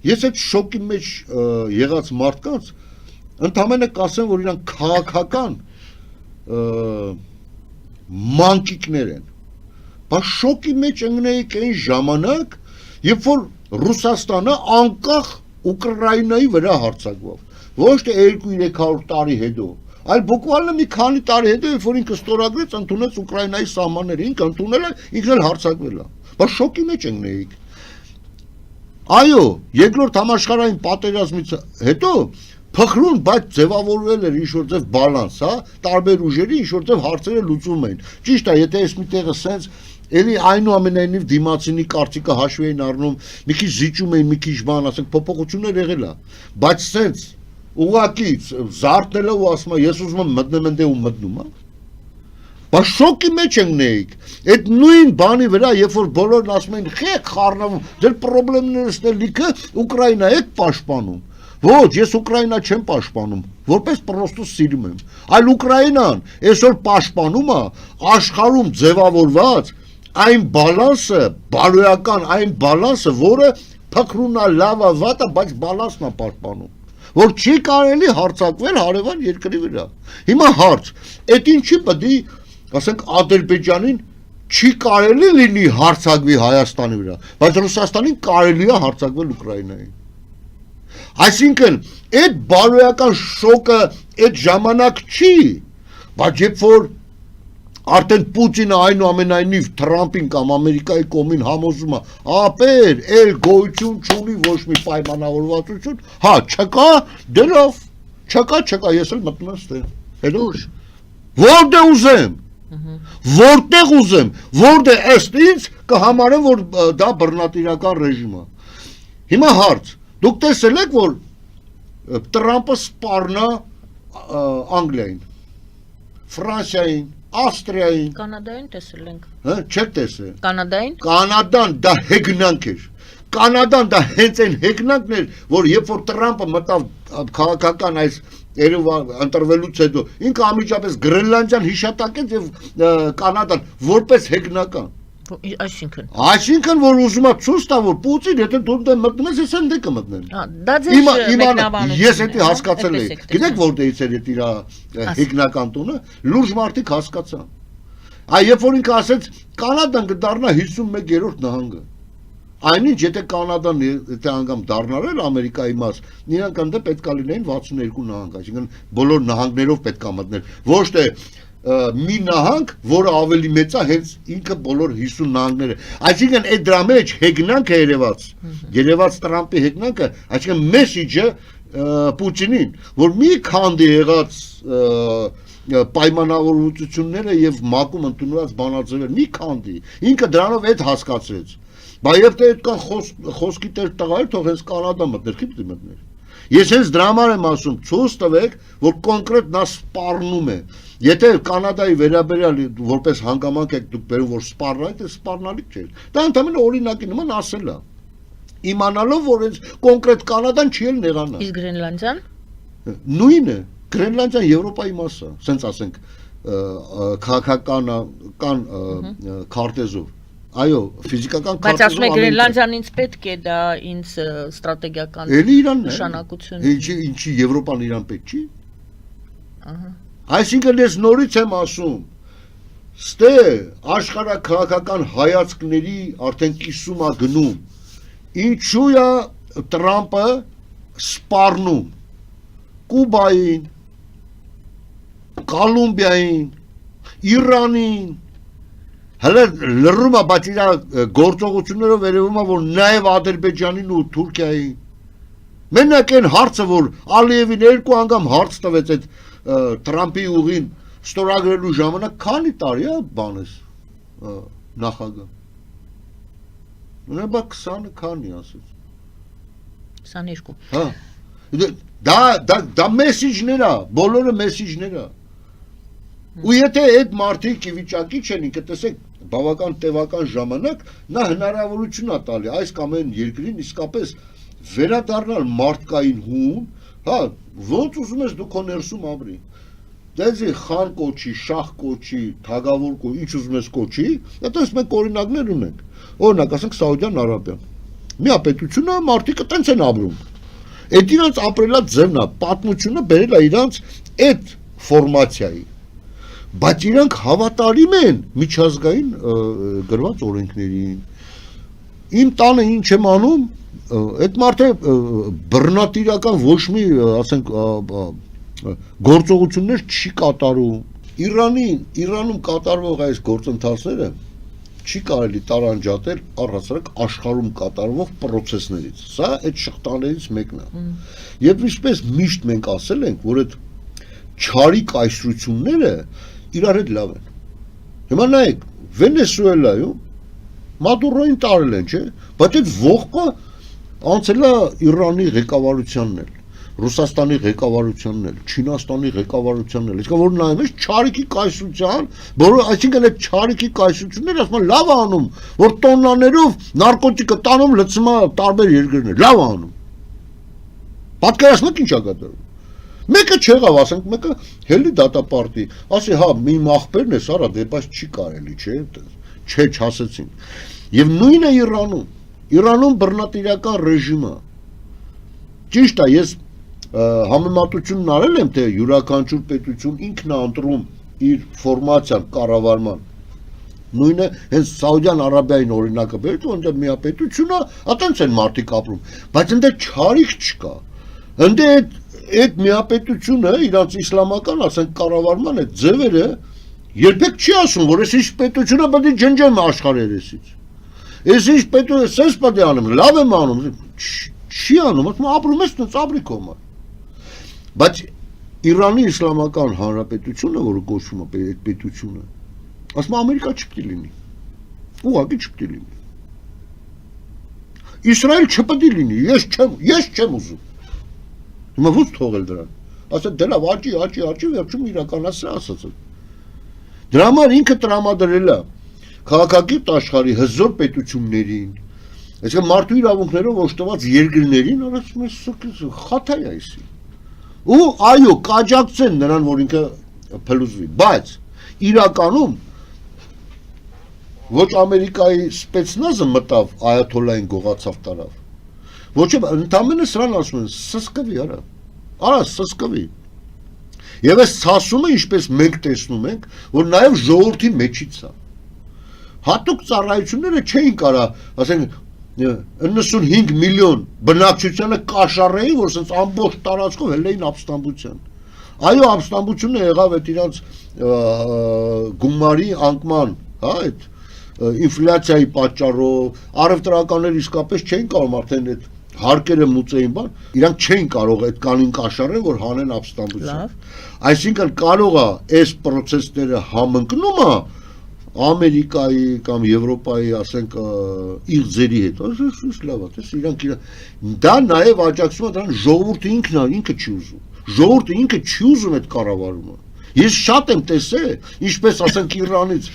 Ես այդ շոկի մեջ եղած մարդկանց ընդամենը կասեմ, որ իրանք քաղաքական մանկիկներ են, բայց շոկի մեջ ընկնեիք այն ժամանակ, երբ որ Ռուսաստանը անկախ Ուկրաինայի վրա հարձակվավ, ոչ թե 200-300 տարի հետո, այլ բուկվալը մի քանի տարի հետո, երբ որ ինքը ստորագրեց, ընդունեց Ուկրաինայի սահմանները, ինքը ընդունել է, ինքն էլ հարձակվել է, բայց շոկի մեջ ընկնեիք։ Այո, երկրորդ համաշխարհային պատերազմից հետո փխրուն, բայց ձևավորվել էր ինչ-որ ձև բալանս, հա, տարբեր ուժերի ինչ-որ ձև հարցերը լուծում էին։ Ճիշտ է, եթե այս մի տեղը սենց էլի այնուամենայնիվ դիմացինի կարծիքը հաշվի էին առնում, մի քիչ զիջում էին, մի քիչ բան, ասենք փոփոխություններ եղել է, բայց սենց ուղղակի զարթնելը ու ասում եմ, ես ուզում եմ մտնեմ ընդ ու մտնում, հա։ Բայց շոկի մեջ ընկնեիք, այդ նույն բանի վրա, երբ որ բոլորն ասում էին, խեք խառնվում, ձեր պրոբլեմներս լիքը Ուկրաինա եք պաշտպանում։ Ոչ, ես Ուկրաինա չեմ պաշտպանում, որպես պրոստո սիրում եմ, այլ Ուկրաինան այսօր պաշտպանում է աշխարհում ձևավորված այն բալանսը, բարոյական այն բալանսը, որը փխրունա լավա վատա, բայց բալանսն է պաշտպանում, որ չի կարելի հարձակվել հարևան երկրի վրա։ Հիմա հարց, այդ ինչի պետք է, ասենք Ադրբեջանին չի կարելի լինի հարձակվի Հայաստանի վրա, բայց Ռուսաստանին կարելի է հարձակվել Ուկրաինային։ Այսինքն, այդ բարոյական շոկը այդ ժամանակ չի, բայց երբ որ արդեն Պուտինը այնուամենայնիվ Թրամփին կամ Ամերիկայի կողմին համոզում է, ապեր, էլ գոյություն չունի ոչ մի պայմանավորվածություն, հա, չկա, դրով, չկա, ես էլ մտնում եմ ստեղ, հետո որտեղ ուզեմ, որտեղ ըստ ինձ կհամարեմ, որ դա բռնատիրական ռեժիմ է։ Հիմա հարց, դուք տեսել եք, որ Տրամպը սպառնա Անգլիային, Ֆրանսիային, Ավստրիային, Կանադային տեսել ենք։ հա, չեք տեսել։ Կանադային։ Կանադան դա հեգնանք էր։ Կանադան դա հենց այն հեգնանքն էր, որ երբ որ Տրամպը մտավ քաղաքական այս ընտրվելուց հետո, ինքը անմիջապես Գրենլանդիան հիշատակեց եւ Կանադան որպես հեգնական։ Այսինքն որ ուզում է ցույց տա, որ Պուտին եթե դու մտնում ես, ես ընդ կմտնեմ։ Դա ձեր մեկնաբանությունն է։ Ես դա հասկացել եմ։ Գիտեք որտեղից էր այդ իր հեգնական տունը, լուրջ մարդիկ հասկացան։ Այ երբ որ ինքը ասեց Կանադան կդառնա 51-րդ նահանգը։ Այնինչ եթե Կանադան եթե անգամ դառնալ Ամերիկայի մաս, նրանք ընդ պետքա լինեին 62 նահանգ, այսինքն բոլոր նահանգներով պետքա մտնել, ոչ թե մի նահանգ, որը ավելի մեծ է, հենց ինքը բոլոր 50 նահանգները։ Այսինքն այդ դրա մեջ հեգնանքը երևաց Տրամպի հեգնանքը, այսինքն մեսիջը Պուտինին, որ մի քանդի եղած պայմանավորվածությունները եւ մակում ընդունված բանաձևեր մի քանդի, ինքը դրանով այդ հասկացրեց։ Բայց եթե այդքան խոսքի տեր տղա էր, թող հենց Կանադա մտներ, քիչ մտներ։ Ես հենց դրա համար եմ ասում, ցույց տվեք, որ կոնկրետ նա սպառնում է։ Եթե Կանադայի վերաբերյալ որպես հանգամանք եք դուք բերում, որ սպառնա, դա սպառնալիք չէ։ Դա ընդհանրապես օրինակի նման ասել է։ Իմանալով, որ հենց կոնկրետ Կանադան չի էլ նեղանա։ Իսկ Գրենլանդիան։ Նույնը, Գրենլանդիան Եվրոպայի մաս է, ասենք ասենք քաղաքական քարտեզով։ Այո, ֆիզիկական քարտեզով։ Բայց ասում եք Գրենլանդիան ինձ պետք է, դա ինձ ստրատեգիական նշանակություն։ Ինչի Եվրոպան իրան պետք չի։ Ահա։ Այսինքն ես նորից եմ ասում, ստե աշխարհաքաղաքական հայացքների արդեն կիսում է գնում։ Ինչու է Տրամպը սպառնում Կուբային, Կոլումբիային, Իրանին, հələ լռում է, բայց իր գործողություններով վերևում է, որ նաև Ադրբեջանին ու Թուրքիային։ Մենակ այն հարցը, որ Ալիևին երկու անգամ հարց տվեց այդ Տրամպի ուղին ստորագրելու ժամանակ, քանի տարի է բանես նախագահ։ Ունենա 20 քանի ասեց։ 22։ Հա։ Դա մեսիջներ է, բոլորը մեսիջներ է։ Ու եթե այդ մարդիկ ի վիճակի չեն, ինքը տեսեք, բավական տևական ժամանակ նա հնարավորություն է տալի այս կամ այն երկրին իսկապես վերադառնալ մարդկային հում, հա, ոնց ուզում ես դու քո ներսում ապրի։ Դեզի խան կոչի, շախ կոչի, թագավոր կոչի, ինչ ուզում ես կոչի, այդպես մենք օրինակներ ունենք։ Օրինակ, ասենք Սաուդյան Արաբիան։ միապետությունը մարդիկը տենց են ապրում։ Այդ իրանց ապրելած ձևն է, պատմությունը բերել է իրանց այդ ֆորմացիայի։ Բայց իրանք հավատարիմ են միջազգային գրված օրենքներին։ Իմ տանը ինչ եմ անում, այդ մարդը բռնատիրական ոչ մի, ասենք, գործողություններ չի կատարում։ Իրանում կատարվող այս գործընթացները չի կարելի տարանջատել առհասարակ աշխարհում կատարվող process-ներից։ Սա այդ շղթաներից մեկն է։ Եվ ինչպես միշտ մենք ասել ենք, որ այդ չարի կայսրությունները իրար հետ լավ են։ Հիմա նայեք, Վենեսուելայում Մադուրոին տարել են, չէ՞, բայց այդ ողբը անցել է Իրանի ղեկավարությանն էլ, Ռուսաստանի ղեկավարությանն էլ, Չինաստանի ղեկավարությանն էլ, իսկ որ նայում ես չարիքի կայսրության, այսինքն այդ չարիքի կայսրությունները ասում են լավ անում, որ տոննաներով նարկոտիկը տանում լցում է տարբեր երկրներ, լավ անում։ Պատկերացնեք ինչ ա կատարում։ Մեկը չեղավ, ասենք, մեկը հելի դատապարտի, ասի, հա, մի մախբերն է, սարա դեպաշ չի կարելի, չէ, չասեցին։ Եվ նույնը Իրանում բռնատիրական ռեժիմը։ Ճիշտ է, ես համեմատությունն արել եմ, թե յուրաքանչյուր պետություն ինքն է ընտրում իր ֆորմացիան կառավարման։ Նույնը հենց Սաուդյան Արաբիային օրինակը բերեք, որտեղ միապետությունը, այտենց են մարդիկ ապրում, բայց այնտեղ չարիք չկա։ Այնտեղ այդ միապետությունը իրաց իսլամական, ասենք, կառավարման այդ ձևերը երբեք չի ասում, որ այս ինչ պետությունը պետք է ջնջեմ աշխարհի երեսից։ Այս ինչ պետությունը սենց պետք է անեմ, լավ եմ անում, չի անում, ասում ապրում ես տենց ապրի քո համար։ Բայց Իրանի Իսլամական Հանրապետությունը, որը կոչվում է այդ պետությունը, ասում Ամերիկա չպետք է լինի։ Ուղղակի չպետք է լինի։ Իսրայել չպետք է լինի, ես չեմ ուզում։ Հիմա ո՞նց թողել դրան։ Ասել դե լավ, աճի, վերջում իրականացրել ասացել։ Դրա համար ինքը տրամադրել է քաղաքագիտ աշխարհի հզոր պետություններին, այսինքն մարդու իրավունքներով օժտված երկրներին, ասում ես խաթայ է այսի։ Ու այո, կաջակցեն նրան, որ ինքը փլուզվի, բայց իրականում ոչ Ամերիկայի սպեցնազը մտավ այաթոլլային գողացավ տարավ։ Ոչ ընդամենը սրան ասում են, սսկվի, արա, սսկվի։ Եվ այս ցասումը, ինչպես մենք տեսնում ենք, որ նաև ժողովրդի մեջից է։ Հատուկ ծառայությունները չէին կարա, ասենք, 95 միլիոն բնակչությանը կաշառեին, որ սենց ամբողջ տարածքով հելեին ապստամբության։ Այո, ապստամբությունը եղավ այդ իրանց գումարի անկման, հա, այդ ինֆլյացիայի պատճառով, առևտրականները իսկապես չէին կարող արդեն այդ հարկերը մուծեին բան, իրանք չէին կարող այդ կանին կաշառեն, որ հանեն ապստամբություն։ Այսինքն կարող է այս process-ները համընկնումը Ամերիկայի կամ Եվրոպայի, ասենք, իղձերի հետ, ասես լավ է, իրանք դա նաև աջակցում է դրան ժողովուրդը ինքը չի ուզում։ Ժողովուրդը ինքը չի ուզում այդ կառավարումը։ Ես շատ եմ տեսել, ինչպես ասենք Իրանից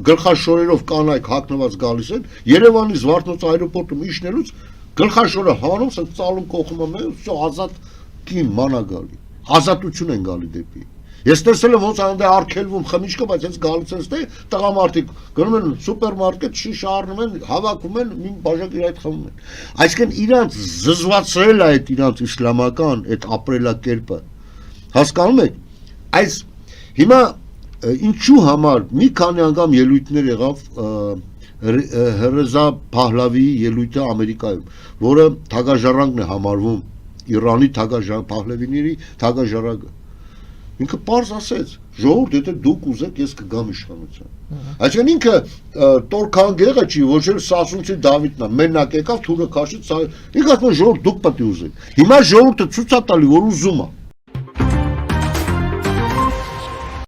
գլխաշորերով կանայք հագնված գալիս են, Երևանի Զվարթնոց այրոպորտում իջնելուց գլխաշորը հանում, ասենք ծալում կողմը մեզ, ազատ կին մանա գալի, ազատություն են գալի դեպի։ Ես տեսել եմ ոնց այնտեղ արգելվում խմիչքը, բայց հենց գալիս են ստե տղամարդիկ գնում են սուպերմարկետ, շիշ առնում են, հավաքում են, մի բաժակ իր այդ խմում են։ Այսինքն իրանց զզվացրել է այդ իրանց իսլամական այդ ապրելակերպը։ Հասկանում եք։ Այս հիմա ինչու համար մի քանի անգամ ելույթներ եղավ Ռեզա Փահլավիի ելույթը Ամերիկայում, որը թագաժառանգն է համարվում Իրանի Փահլավիների թագաժառանգը։ Ինքը պարզ ասեց, ժողովուրդ, եթե դուք ուզեք, ես կգամ իշխանության։ Այսինքն ինքը Տորքան գեղը չի, ոչ էլ Սասունցի Դավիթն է, մենակ եկավ թուրը քաշեց, ինքը ասում է ժողովուրդ դուք պետք է ուզեք։ Հիմա ժողովուրդը ցույց է տալի, որ ուզում է։